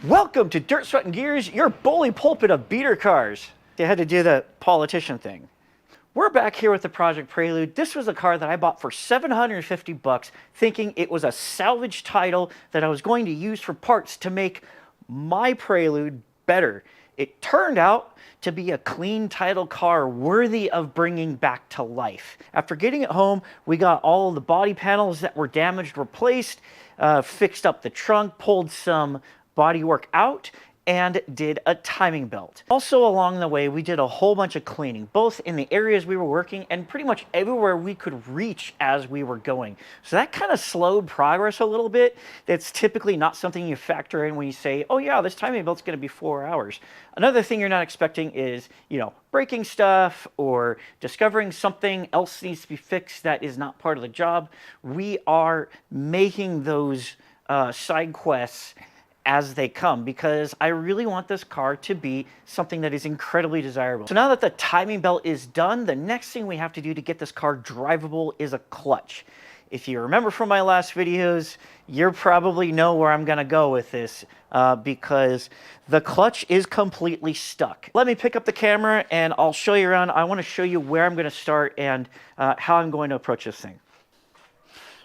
Welcome to Dirt, Sweat, and Gears, your bully pulpit of beater cars. They had to do the politician thing. We're back here with the Project Prelude. This was a car that I bought for 750 bucks, thinking it was a salvage title that I was going to use for parts to make my Prelude better. It turned out to be a clean title car worthy of bringing back to life. After getting it home, we got all the body panels that were damaged replaced, fixed up the trunk, pulled some bodywork out, and did a timing belt. Also along the way, we did a whole bunch of cleaning, both in the areas we were working and pretty much everywhere we could reach as we were going. So that kind of slowed progress a little bit. That's typically not something you factor in when you say, oh yeah, this timing belt's gonna be 4 hours. Another thing you're not expecting is, breaking stuff or discovering something else needs to be fixed that is not part of the job. We are making those side quests as they come, because I really want this car to be something that is incredibly desirable. So now that the timing belt is done, the next thing we have to do to get this car drivable is a clutch. If you remember from my last videos, you probably know where I'm gonna go with this, because the clutch is completely stuck. Let me pick up the camera and I'll show you around. I wanna show you where I'm gonna start and how I'm going to approach this thing.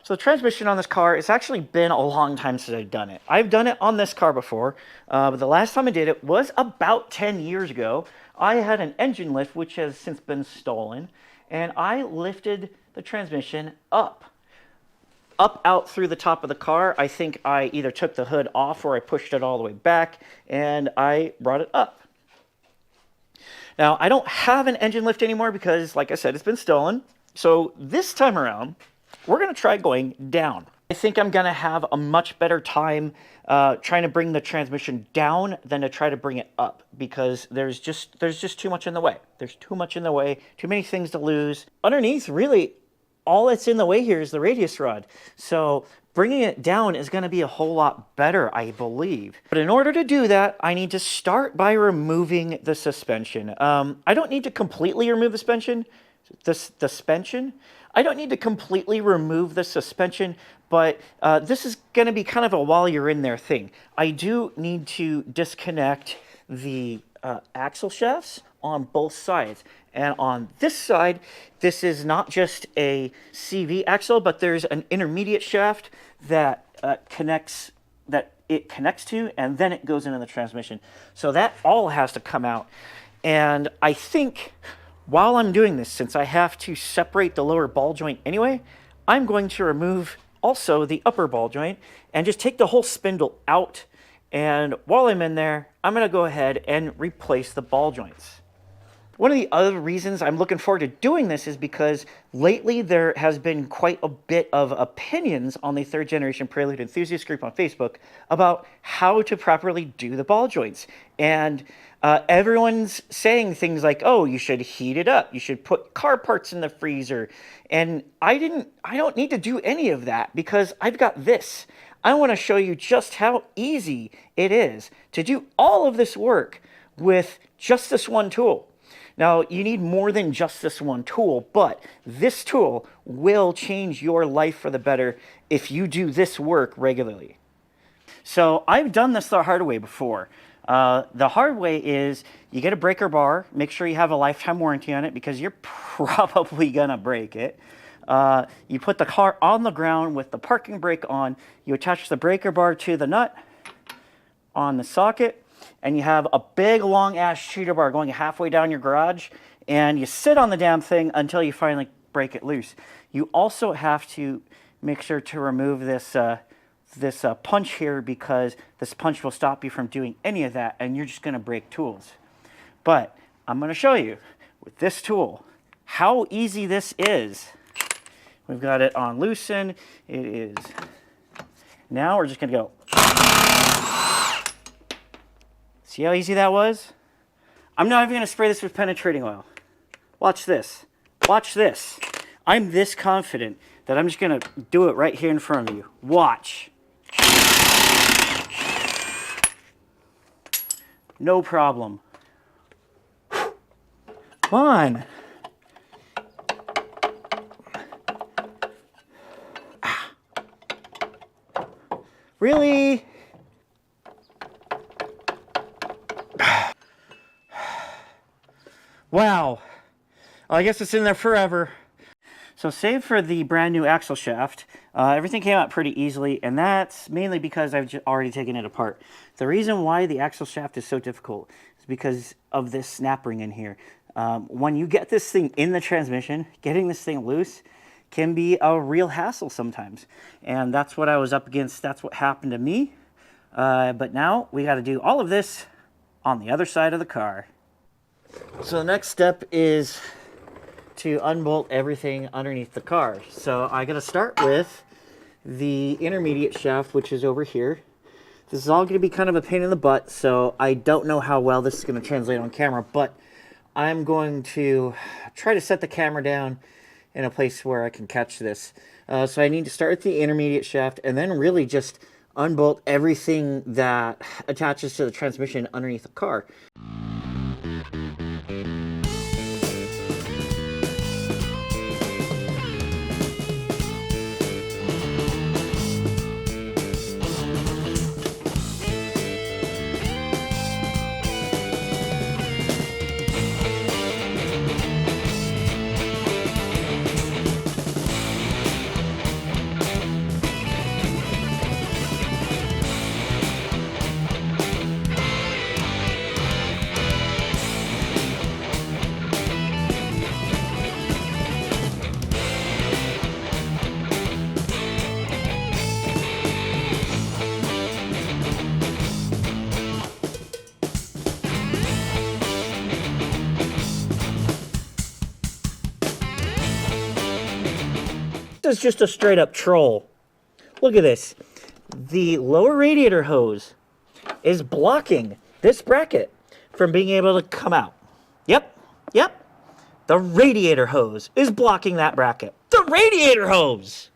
So the transmission on this car, it's actually been a long time since I've done it. I've done it on this car before, but the last time I did it was about 10 years ago. I had an engine lift, which has since been stolen, and I lifted the transmission up out through the top of the car. I think I either took the hood off or I pushed it all the way back, and I brought it up. Now, I don't have an engine lift anymore because, like I said, it's been stolen. So this time around, we're going to try going down. I think I'm going to have a much better time trying to bring the transmission down than to try to bring it up, because there's just too much in the way. There's too much in the way, too many things to lose. Underneath, really, all that's in the way here is the radius rod. So bringing it down is going to be a whole lot better, I believe. But in order to do that, I need to start by removing the suspension. I don't need to completely remove the suspension. I don't need to completely remove the suspension, but this is going to be kind of a while you're in there thing. I do need to disconnect the axle shafts on both sides. And on this side, this is not just a CV axle, but there's an intermediate shaft that it connects to, and then it goes into the transmission. So that all has to come out. And I think while I'm doing this, since I have to separate the lower ball joint anyway, I'm going to remove also the upper ball joint and just take the whole spindle out. And while I'm in there, I'm going to go ahead and replace the ball joints. One of the other reasons I'm looking forward to doing this is because lately there has been quite a bit of opinions on the third generation Prelude enthusiast group on Facebook about how to properly do the ball joints. And everyone's saying things like, oh, you should heat it up, you should put car parts in the freezer. And I don't need to do any of that because I've got this. I want to show you just how easy it is to do all of this work with just this one tool. Now, you need more than just this one tool, but this tool will change your life for the better if you do this work regularly. So I've done this the hard way before. The hard way is you get a breaker bar, make sure you have a lifetime warranty on it because you're probably gonna break it. You put the car on the ground with the parking brake on, you attach the breaker bar to the nut on the socket, and you have a big long ass cheater bar going halfway down your garage, and you sit on the damn thing until you finally break it loose. You also have to make sure to remove this punch here, because this punch will stop you from doing any of that, and you're just going to break tools. But I'm going to show you with this tool how easy this is. We've got it on loosen. It is. Now we're just going to go. See how easy that was? I'm not even going to spray this with penetrating oil. Watch this. Watch this. I'm this confident that I'm just going to do it right here in front of you. Watch. No problem. Come on. Really? Wow. Well, I guess it's in there forever. So save for the brand new axle shaft, everything came out pretty easily, and that's mainly because I've already taken it apart. The reason why the axle shaft is so difficult is because of this snap ring in here. When you get this thing in the transmission, getting this thing loose can be a real hassle sometimes. And that's what I was up against. That's what happened to me. But now we got to do all of this on the other side of the car. So the next step is to unbolt everything underneath the car. So I gotta start with the intermediate shaft, which is over here. This is all gonna be kind of a pain in the butt, so I don't know how well this is gonna translate on camera, but I'm going to try to set the camera down in a place where I can catch this. So I need to start with the intermediate shaft and then really just unbolt everything that attaches to the transmission underneath the car. This is just a straight up troll. Look at this. The lower radiator hose is blocking this bracket from being able to come out. Yep. The radiator hose is blocking that bracket. The radiator hose!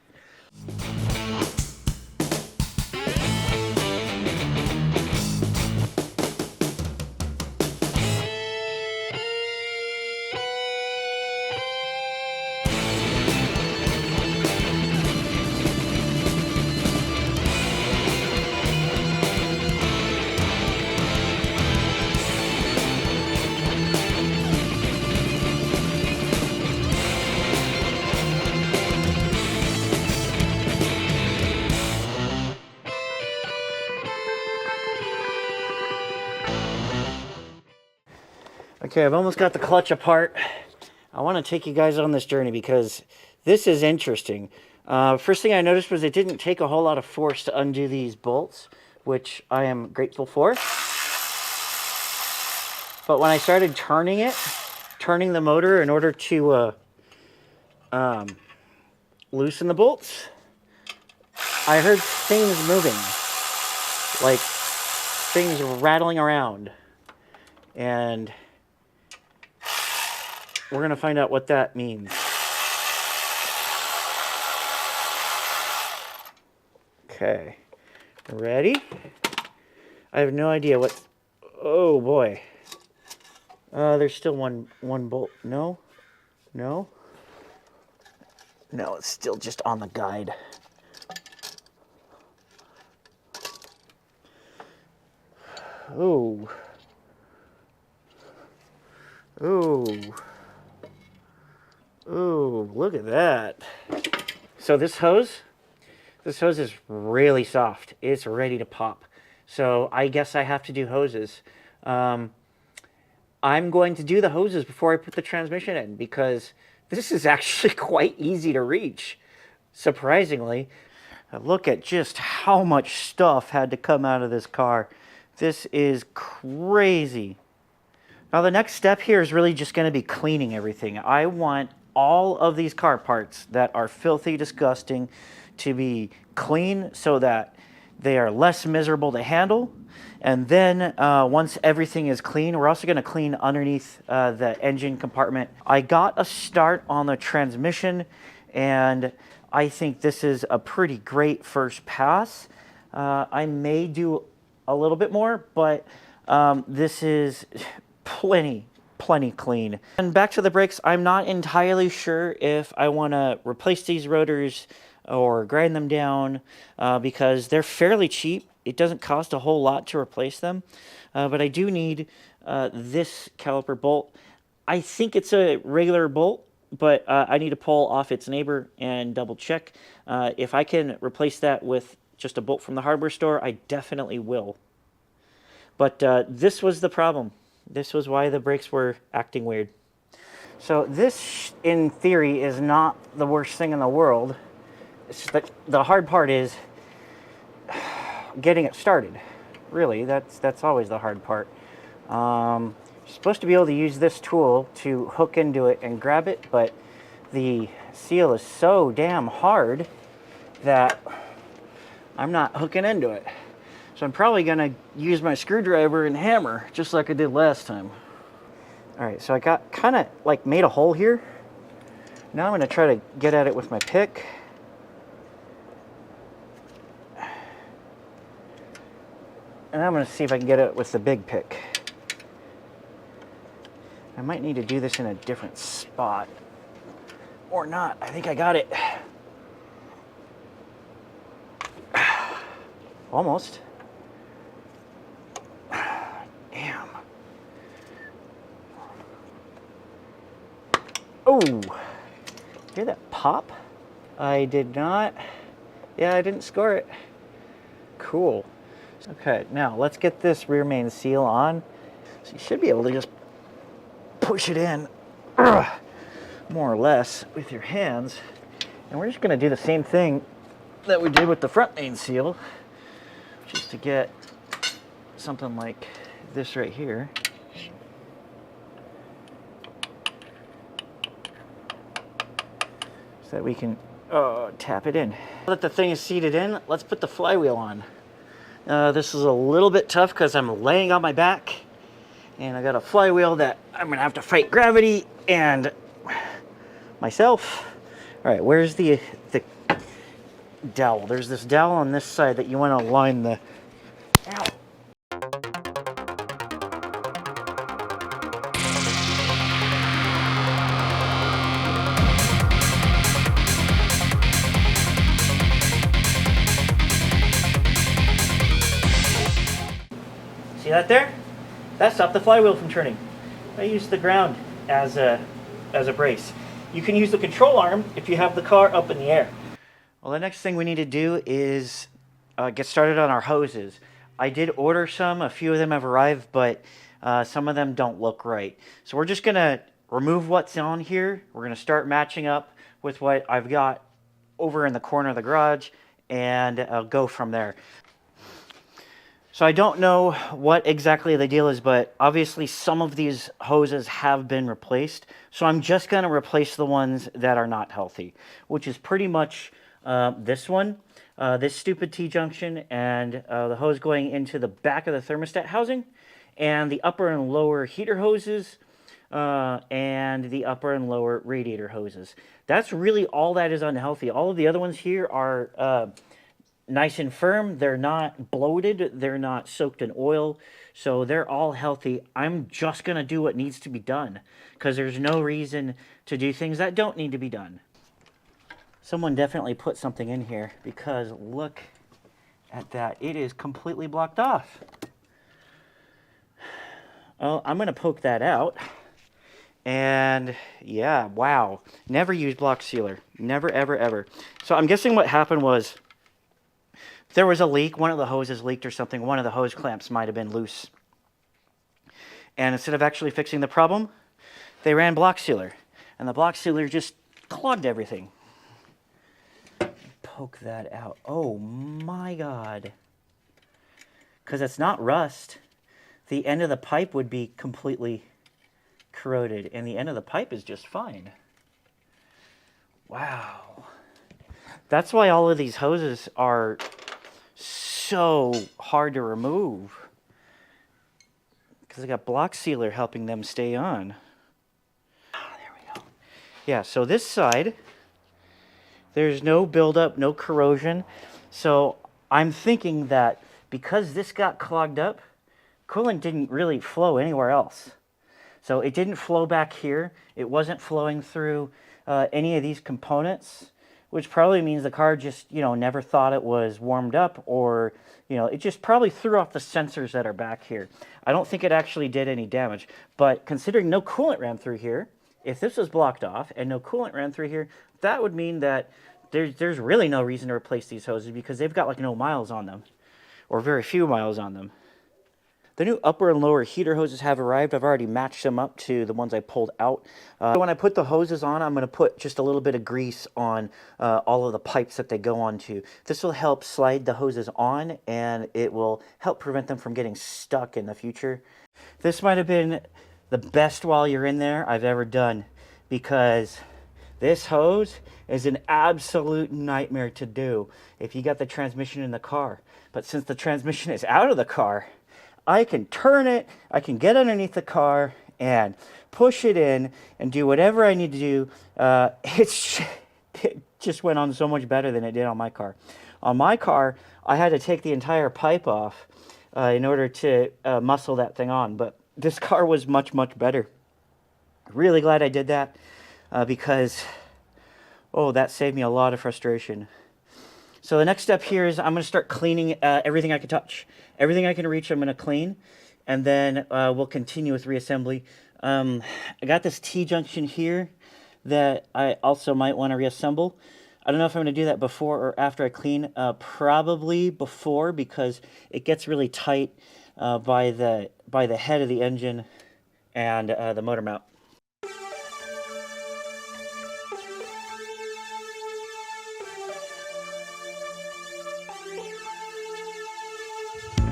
Okay, I've almost got the clutch apart. I want to take you guys on this journey because this is interesting. First thing I noticed was it didn't take a whole lot of force to undo these bolts, which I am grateful for. But when I started turning the motor in order to loosen the bolts, I heard things moving, like things rattling around. And we're going to find out what that means. Okay. Ready? I have no idea what... Oh, boy. There's still one bolt. No. It's still just on the guide. Oh. Ooh, look at that. So this hose is really soft. It's ready to pop. So I guess I have to do hoses. I'm going to do the hoses before I put the transmission in because this is actually quite easy to reach, surprisingly. Look at just how much stuff had to come out of this car. This is crazy. Now the next step here is really just going to be cleaning everything. I want all of these car parts that are filthy, disgusting, to be clean so that they are less miserable to handle. And then once everything is clean, we're also going to clean underneath the engine compartment. I got a start on the transmission, and I think this is a pretty great first pass. I may do a little bit more, but this is plenty clean. And back to the brakes, I'm not entirely sure if I want to replace these rotors or grind them down because they're fairly cheap. It doesn't cost a whole lot to replace them, but I do need this caliper bolt. I think it's a regular bolt, but I need to pull off its neighbor and double check. If I can replace that with just a bolt from the hardware store, I definitely will. But this was the problem. This was why the brakes were acting weird. So this, in theory, is not the worst thing in the world. It's just that the hard part is getting it started. Really, that's always the hard part. You're supposed to be able to use this tool to hook into it and grab it, but the seal is so damn hard that I'm not hooking into it. So I'm probably gonna use my screwdriver and hammer, just like I did last time. All right, so I got kind of like made a hole here. Now I'm gonna try to get at it with my pick. And I'm gonna see if I can get it with the big pick. I might need to do this in a different spot. Or not, I think I got it. Almost. Damn. Oh, hear that pop? I did not. Yeah, I didn't score it. Cool. Okay, now let's get this rear main seal on. So you should be able to just push it in, more or less, with your hands. And we're just gonna do the same thing that we did with the front main seal, just to get something like this right here. So that we can tap it in. Now that the thing is seated in, let's put the flywheel on. This is a little bit tough because I'm laying on my back and I got a flywheel that I'm gonna have to fight gravity and myself. All right, where's the dowel? There's this dowel on this side that you want to line the... Ow. See that there? That stopped the flywheel from turning. I used the ground as a brace. You can use the control arm if you have the car up in the air. Well, the next thing we need to do is get started on our hoses. I did order some. A few of them have arrived, but some of them don't look right. So we're just going to remove what's on here. We're going to start matching up with what I've got over in the corner of the garage and go from there. So I don't know what exactly the deal is, but obviously some of these hoses have been replaced. So I'm just going to replace the ones that are not healthy, which is pretty much this one, this stupid T-junction, and the hose going into the back of the thermostat housing, and the upper and lower heater hoses, and the upper and lower radiator hoses. That's really all that is unhealthy. All of the other ones here are... nice and firm. They're not bloated. They're not soaked in oil. So they're all healthy. I'm just going to do what needs to be done because there's no reason to do things that don't need to be done. Someone definitely put something in here because look at that. It is completely blocked off. Well, I'm going to poke that out. And yeah, wow. Never use block sealer. Never, ever, ever. So I'm guessing what happened was there was a leak. One of the hoses leaked or something. One of the hose clamps might have been loose. And instead of actually fixing the problem, they ran block sealer. And the block sealer just clogged everything. Poke that out. Oh my God. Because it's not rust. The end of the pipe would be completely corroded. And the end of the pipe is just fine. Wow. That's why all of these hoses are so hard to remove, because I got block sealer helping them stay on. There we go. Yeah, so this side, there's no buildup, no corrosion. So I'm thinking that because this got clogged up, coolant didn't really flow anywhere else. So it didn't flow back here. It wasn't flowing through any of these components. which probably means the car just, never thought it was warmed up, or, it just probably threw off the sensors that are back here. I don't think it actually did any damage, but considering no coolant ran through here, if this was blocked off and no coolant ran through here, that would mean that there's really no reason to replace these hoses because they've got like no miles on them, or very few miles on them. The new upper and lower heater hoses have arrived. I've already matched them up to the ones I pulled out. When I put the hoses on, I'm going to put just a little bit of grease on all of the pipes that they go onto. This will help slide the hoses on, and it will help prevent them from getting stuck in the future. This might have been the best while you're in there I've ever done, because this hose is an absolute nightmare to do if you got the transmission in the car. But since the transmission is out of the car, I can turn it, I can get underneath the car and push it in and do whatever I need to do. It just went on so much better than it did on my car. On my car, I had to take the entire pipe off in order to muscle that thing on. But this car was much, much better. Really glad I did that because, that saved me a lot of frustration. So the next step here is I'm going to start cleaning everything I can touch. Everything I can reach, I'm going to clean, and then we'll continue with reassembly. I got this T-junction here that I also might want to reassemble. I don't know if I'm going to do that before or after I clean. Probably before, because it gets really tight by the head of the engine and the motor mount.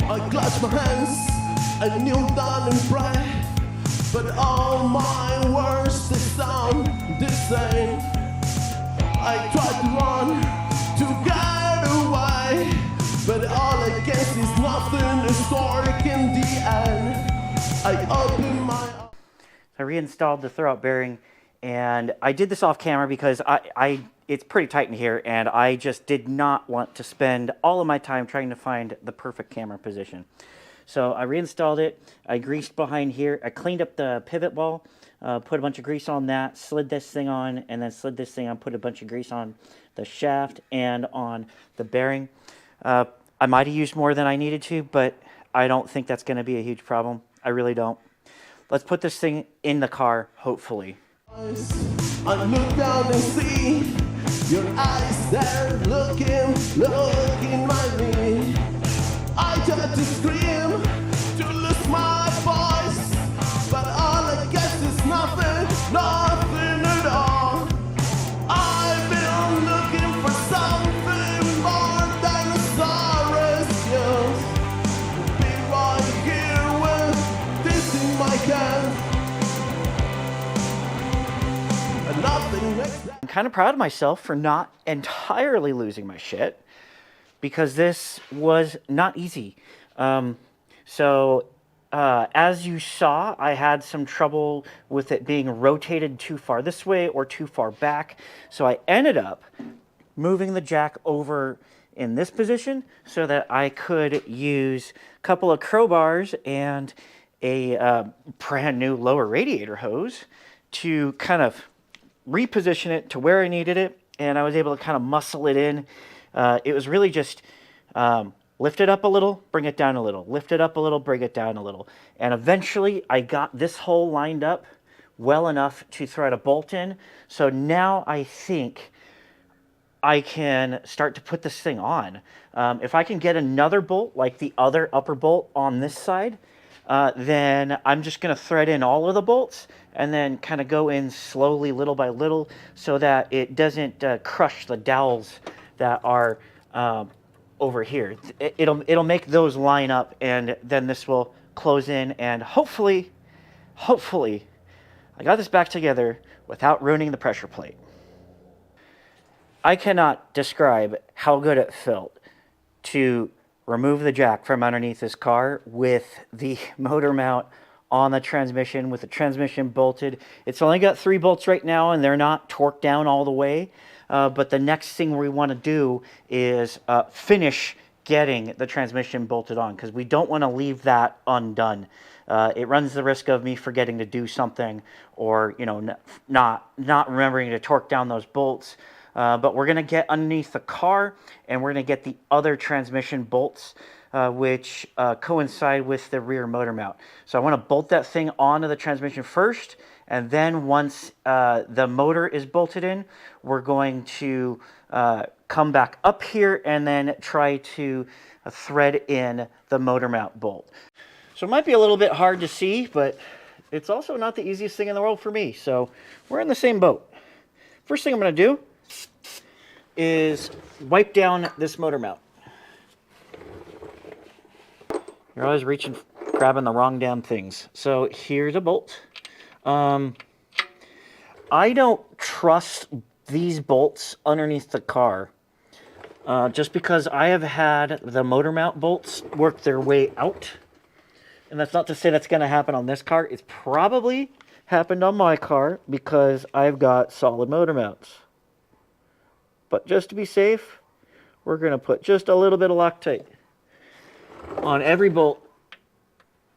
I clutched my hands, I kneel down and pray, but all my words they sound the same. I tried to run, to get away, but all I get is nothing historic in the end. I opened my eyes. I reinstalled the throwout bearing, and I did this off camera because it's pretty tight in here, and I just did not want to spend all of my time trying to find the perfect camera position. So I reinstalled it, I greased behind here, I cleaned up the pivot ball, put a bunch of grease on that, slid this thing on, and then slid this thing on, put a bunch of grease on the shaft and on the bearing. I might have used more than I needed to, but I don't think that's going to be a huge problem. I really don't. Let's put this thing in the car, hopefully. I look down and see your eyes there looking at me. I tried to scream, to lose my voice, but all I get is nothing at all. I've been looking for something more than a sorry skills. Be right here with this in my hand. And nothing makes that. I'm kind of proud of myself for not entirely losing my shit, because this was not easy. As you saw, I had some trouble with it being rotated too far this way or too far back. So I ended up moving the jack over in this position so that I could use a couple of crowbars and a brand new lower radiator hose to kind of reposition it to where I needed it, and I was able to kind of muscle it in. It was really just lift it up a little, bring it down a little, lift it up a little, bring it down a little. And eventually I got this hole lined up well enough to thread a bolt in. So now I think I can start to put this thing on. If I can get another bolt like the other upper bolt on this side, then I'm just going to thread in all of the bolts and then kind of go in slowly, little by little, so that it doesn't crush the dowels that are over here. It'll make those line up, and then this will close in, and hopefully I got this back together without ruining the pressure plate. I cannot describe how good it felt to remove the jack from underneath this car with the motor mount on the transmission, with the transmission bolted. It's only got 3 bolts right now, and they're not torqued down all the way. But the next thing we want to do is finish getting the transmission bolted on, because we don't want to leave that undone. It runs the risk of me forgetting to do something, or not remembering to torque down those bolts. But we're going to get underneath the car, and we're going to get the other transmission bolts, which coincide with the rear motor mount. So I want to bolt that thing onto the transmission first, and then once the motor is bolted in, we're going to come back up here and then try to thread in the motor mount bolt. So it might be a little bit hard to see, but it's also not the easiest thing in the world for me. So we're in the same boat. First thing I'm going to do is wipe down this motor mount. You're always reaching, grabbing the wrong damn things. So here's a bolt. I don't trust these bolts underneath the car, just because I have had the motor mount bolts work their way out. And that's not to say that's going to happen on this car. It's probably happened on my car because I've got solid motor mounts. But just to be safe, we're going to put just a little bit of Loctite on every bolt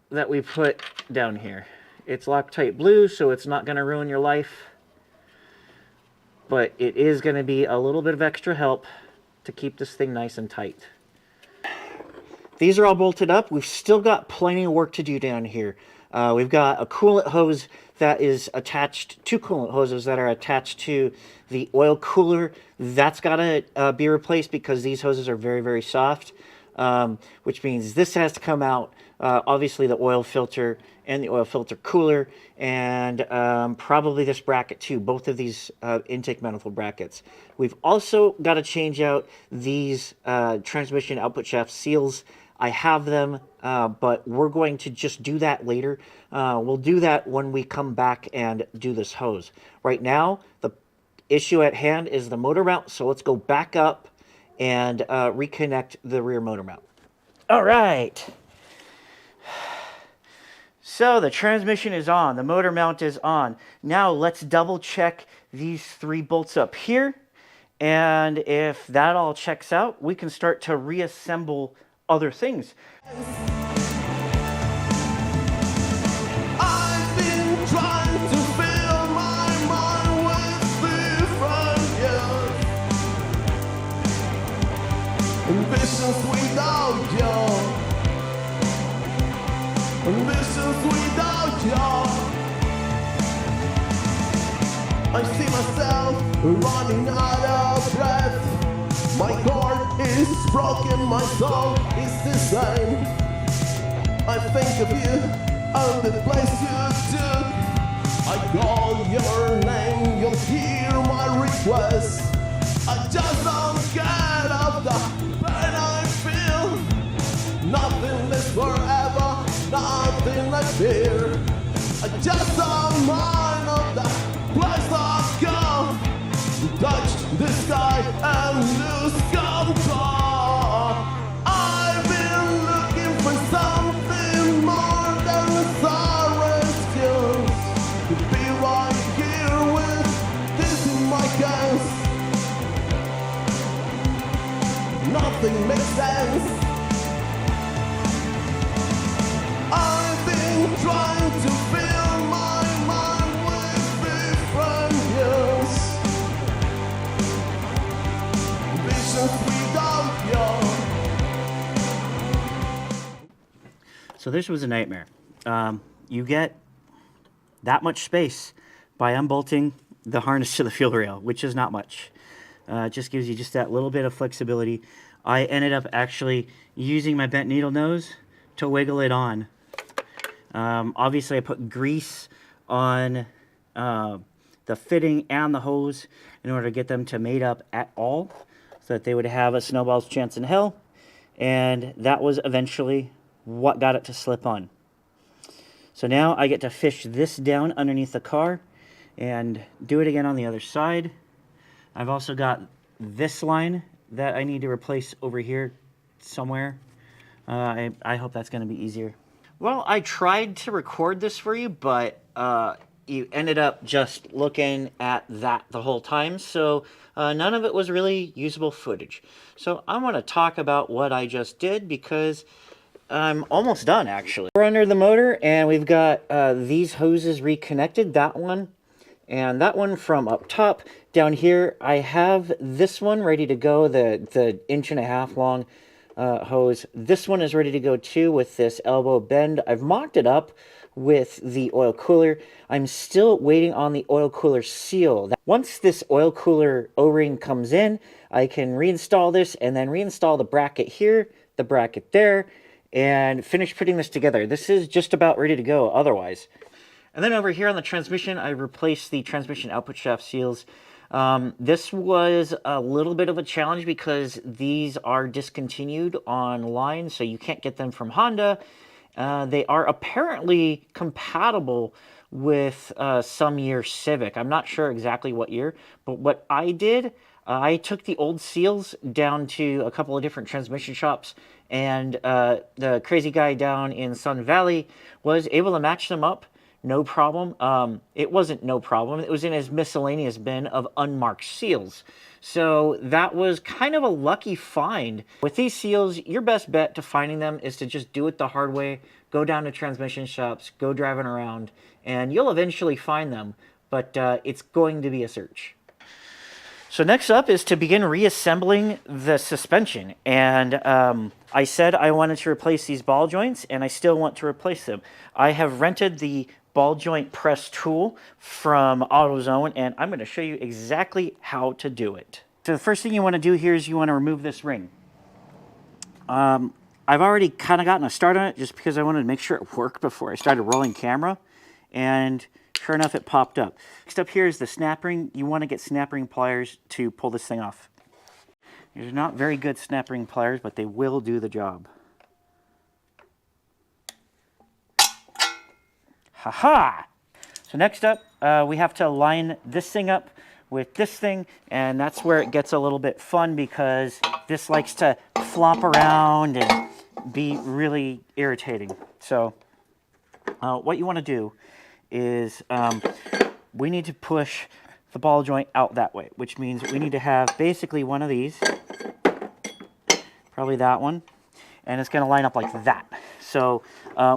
that we put down here. It's Loctite blue, so it's not going to ruin your life. But it is going to be a little bit of extra help to keep this thing nice and tight. These are all bolted up. We've still got plenty of work to do down here. We've got a coolant hose that is attached, two coolant hoses that are attached to the oil cooler. That's got to be replaced because these hoses are very, very soft, which means this has to come out. Obviously the oil filter and the oil filter cooler, and probably this bracket too, both of these intake manifold brackets. We've also got to change out these transmission output shaft seals. I have them, but we're going to just do that later. We'll do that when we come back and do this hose. Right now, the issue at hand is the motor mount, so let's go back up and reconnect the rear motor mount. All right. So the transmission is on, the motor mount is on. Now let's double check these three bolts up here. And if that all checks out, we can start to reassemble other things. I've been trying to fill my mind with different years, ambitions without you, ambitions without you. I see myself running out of breath. My heart is broken, my soul is the same. I think of you and the place you took. I call your name, you'll hear my request. I just don't get off the pain I feel. Nothing is forever, nothing I fear. I just don't mind of the place I go. Touch the sky and lose control. I've been looking for something more than a sorrow skills. To be right here with this in my case. Nothing makes sense. I've been trying to fill my mind with different views. So this was a nightmare. You get that much space by unbolting the harness to the fuel rail, which is not much. It just gives you just that little bit of flexibility. I ended up actually using my bent needle nose to wiggle it on. Obviously I put grease on the fitting and the hose in order to get them to mate up at all, so that they would have a snowball's chance in hell, and that was eventually what got it to slip on. So now I get to fish this down underneath the car and do it again on the other side. I've also got this line that I need to replace over here somewhere. I hope that's going to be easier. Well, I tried to record this for you, but you ended up just looking at that the whole time, so none of it was really usable footage. So I want to talk about what I just did because I'm almost done, actually. We're under the motor, and we've got these hoses reconnected, that one And that one from up top. Down here, I have this one ready to go, the 1.5 inch long hose. This one is ready to go too with this elbow bend. I've mocked it up with the oil cooler. I'm still waiting on the oil cooler seal. Once this oil cooler O-ring comes in, I can reinstall this and then reinstall the bracket here, the bracket there, and finish putting this together. This is just about ready to go otherwise. And then over here on the transmission, I replaced the transmission output shaft seals. This was a little bit of a challenge because these are discontinued online, so you can't get them from Honda. They are apparently compatible with some year Civic. I'm not sure exactly what year, but what I did, I took the old seals down to a couple of different transmission shops, and the crazy guy down in Sun Valley was able to match them up. No problem. It wasn't no problem. It was in his miscellaneous bin of unmarked seals. So that was kind of a lucky find. With these seals, your best bet to finding them is to just do it the hard way. Go down to transmission shops, go driving around, and you'll eventually find them. But it's going to be a search. So next up is to begin reassembling the suspension. And I said I wanted to replace these ball joints, and I still want to replace them. I have rented the ball joint press tool from AutoZone, and I'm going to show you exactly how to do it. So the first thing you want to do here is you want to remove this ring. I've already kind of gotten a start on it just because I wanted to make sure it worked before I started rolling camera, and sure enough, it popped up. Next up here is the snap ring. You want to get snap ring pliers to pull this thing off. These are not very good snap ring pliers, but they will do the job. Ha-ha! So next up, we have to line this thing up with this thing, and that's where it gets a little bit fun because this likes to flop around and be really irritating. So what you want to do is we need to push the ball joint out that way, which means we need to have basically one of these, probably that one, and it's going to line up like that. So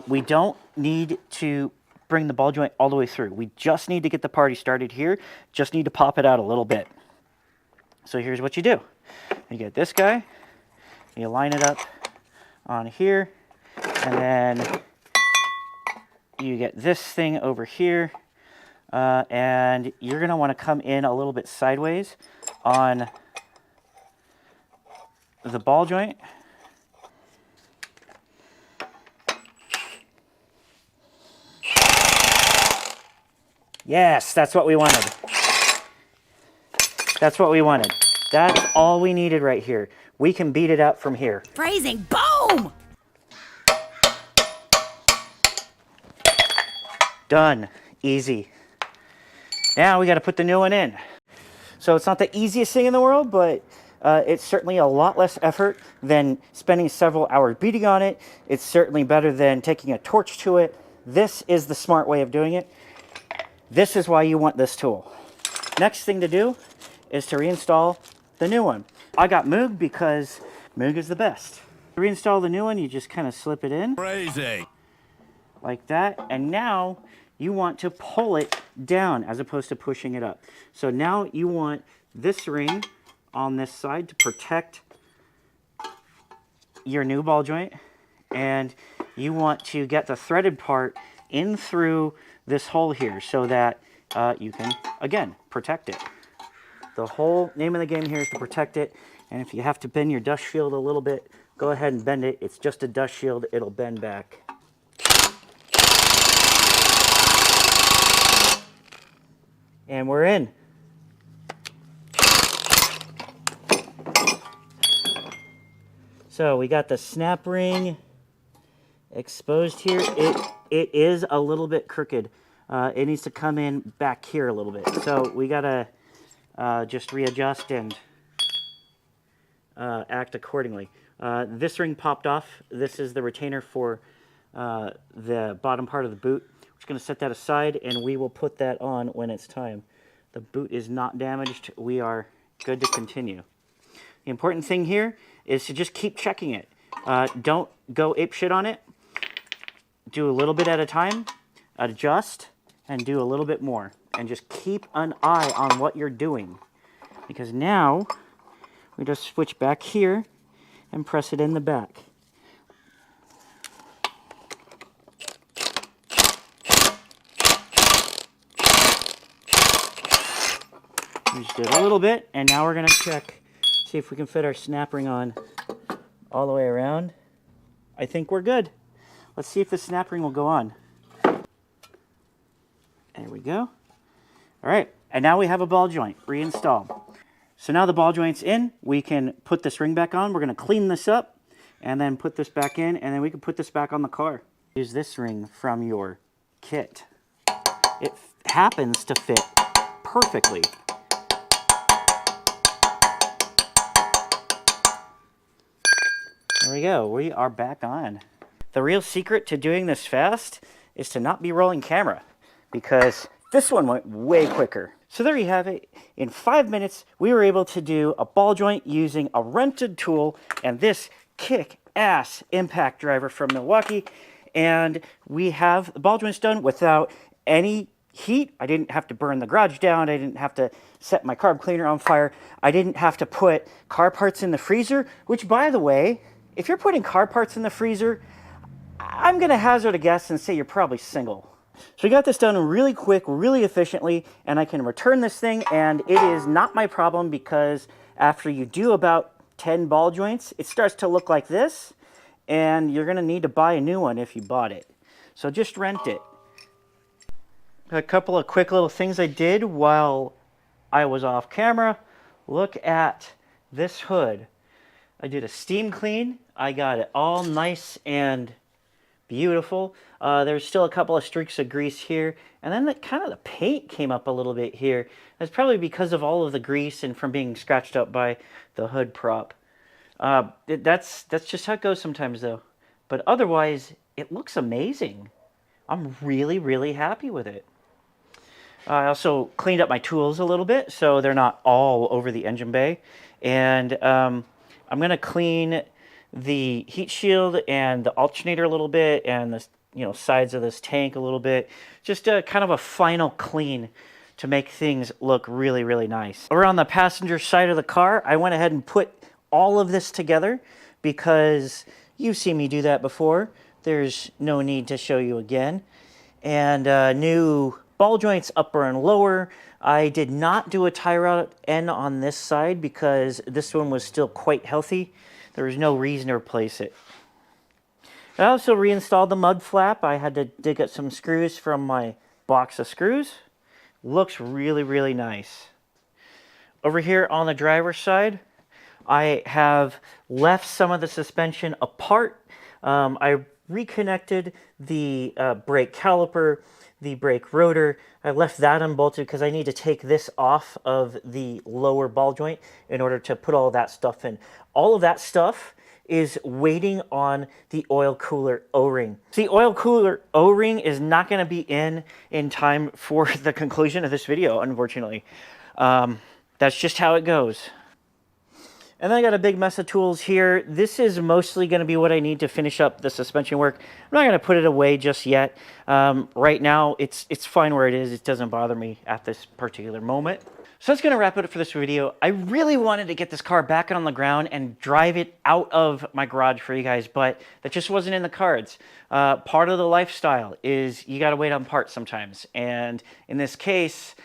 we don't need to bring the ball joint all the way through. We just need to get the party started here, just need to pop it out a little bit. So here's what you do. You get this guy, you line it up on here, and then you get this thing over here, and you're going to want to come in a little bit sideways on the ball joint. Yes, that's what we wanted. That's what we wanted. That's all we needed right here. We can beat it out from here. Phrasing, boom! Done. Easy. Now we got to put the new one in. So it's not the easiest thing in the world, but it's certainly a lot less effort than spending several hours beating on it. It's certainly better than taking a torch to it. This is the smart way of doing it. This is why you want this tool. Next thing to do is to reinstall the new one. I got Moog because Moog is the best. To reinstall the new one, you just kind of slip it in. Crazy. Like that, and now you want to pull it down as opposed to pushing it up. So now you want this ring on this side to protect your new ball joint, and you want to get the threaded part in through this hole here so that you can, again, protect it. The whole name of the game here is to protect it, and if you have to bend your dust shield a little bit, go ahead and bend it. It's just a dust shield. It'll bend back. And we're in. So we got the snap ring exposed here. It is a little bit crooked. It needs to come in back here a little bit. So we gotta just readjust and act accordingly. This ring popped off. This is the retainer for the bottom part of the boot. We're just gonna set that aside and we will put that on when it's time. The boot is not damaged. We are good to continue. The important thing here is to just keep checking it. Don't go apeshit on it. Do a little bit at a time, adjust, and do a little bit more. And just keep an eye on what you're doing. Because now, we just switch back here and press it in the back. We just did a little bit, and now we're going to check, see if we can fit our snap ring on all the way around. I think we're good. Let's see if the snap ring will go on. There we go. All right, and now we have a ball joint reinstalled. So now the ball joint's in, we can put this ring back on. We're going to clean this up and then put this back in, and then we can put this back on the car. Use this ring from your kit. It happens to fit perfectly. There we go, we are back on. The real secret to doing this fast is to not be rolling camera, because this one went way quicker. So there you have it. In 5 minutes, we were able to do a ball joint using a rented tool and this kick-ass impact driver from Milwaukee. And we have the ball joints done without any heat. I didn't have to burn the garage down. I didn't have to set my carb cleaner on fire. I didn't have to put car parts in the freezer, which, by the way, if you're putting car parts in the freezer, I'm going to hazard a guess and say you're probably single. So we got this done really quick, really efficiently, and I can return this thing, and it is not my problem, because after you do about 10 ball joints, it starts to look like this, and you're going to need to buy a new one if you bought it. So just rent it. A couple of quick little things I did while I was off camera. Look at this hood. I did a steam clean. I got it all nice and beautiful. There's still a couple of streaks of grease here, and then kind of the paint came up a little bit here. That's probably because of all of the grease and from being scratched up by the hood prop. That's just how it goes sometimes, though. But otherwise, it looks amazing. I'm really, really happy with it. I also cleaned up my tools a little bit, so they're not all over the engine bay. And I'm going to clean the heat shield and the alternator a little bit, and the sides of this tank a little bit. Just kind of a final clean to make things look really, really nice. Over on the passenger side of the car, I went ahead and put all of this together because you've seen me do that before. There's no need to show you again. And new ball joints upper and lower. I did not do a tie rod end on this side because this one was still quite healthy. There was no reason to replace it. I also reinstalled the mud flap. I had to dig up some screws from my box of screws. Looks really, really nice. Over here on the driver's side, I have left some of the suspension apart. I reconnected the brake caliper, the brake rotor. I left that unbolted because I need to take this off of the lower ball joint in order to put all of that stuff in. All of that stuff is waiting on the oil cooler O-ring. The oil cooler O-ring is not going to be in time for the conclusion of this video, unfortunately. That's just how it goes. And then I got a big mess of tools here. This is mostly going to be what I need to finish up the suspension work. I'm not going to put it away just yet. Right now, it's fine where it is. It doesn't bother me at this particular moment. So that's going to wrap it up for this video. I really wanted to get this car back on the ground and drive it out of my garage for you guys, but that just wasn't in the cards. Part of the lifestyle is you got to wait on parts sometimes. And in this case,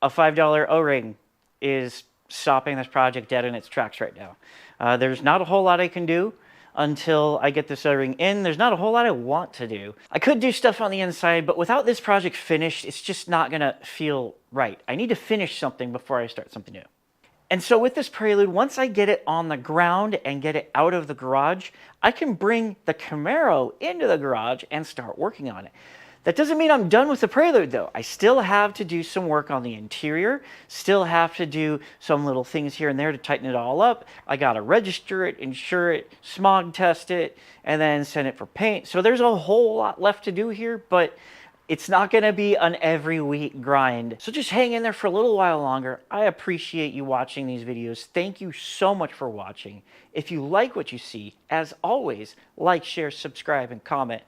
a $5 O-ring is stopping this project dead in its tracks right now. There's not a whole lot I can do until I get this O-ring in. There's not a whole lot I want to do. I could do stuff on the inside, but without this project finished, it's just not going to feel right. I need to finish something before I start something new. And so with this Prelude, once I get it on the ground and get it out of the garage, I can bring the Camaro into the garage and start working on it. That doesn't mean I'm done with the Prelude, though. I still have to do some work on the interior, still have to do some little things here and there to tighten it all up. I got to register it, insure it, smog test it, and then send it for paint. So there's a whole lot left to do here, but it's not going to be an every week grind. So just hang in there for a little while longer. I appreciate you watching these videos. Thank you so much for watching. If you like what you see, as always, like, share, subscribe, and comment.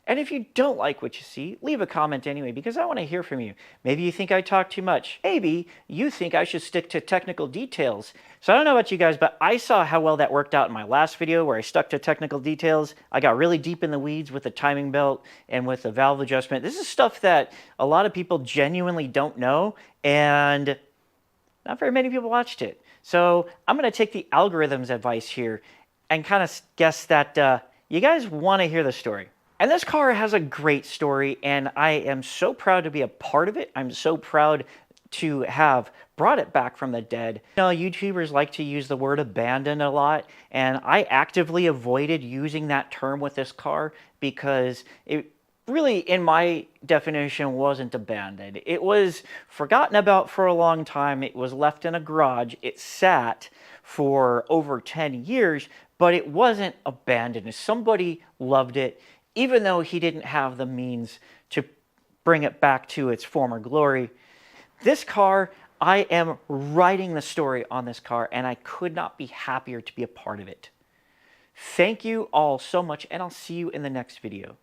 And if you don't like what you see, leave a comment anyway, because I want to hear from you. Maybe you think I talk too much. Maybe you think I should stick to technical details. So I don't know about you guys, but I saw how well that worked out in my last video where I stuck to technical details. I got really deep in the weeds with the timing belt and with the valve adjustment. This is stuff that a lot of people genuinely don't know, and not very many people watched it. So I'm going to take the algorithm's advice here and kind of guess that you guys want to hear the story. And this car has a great story, and I am so proud to be a part of it. I'm so proud to have brought it back from the dead. You know, YouTubers like to use the word abandoned a lot, and I actively avoided using that term with this car because it really, in my definition, wasn't abandoned. It was forgotten about for a long time. It was left in a garage. It sat for over 10 years, but it wasn't abandoned. Somebody loved it, even though he didn't have the means to bring it back to its former glory. This car, I am writing the story on this car, and I could not be happier to be a part of it. Thank you all so much, and I'll see you in the next video.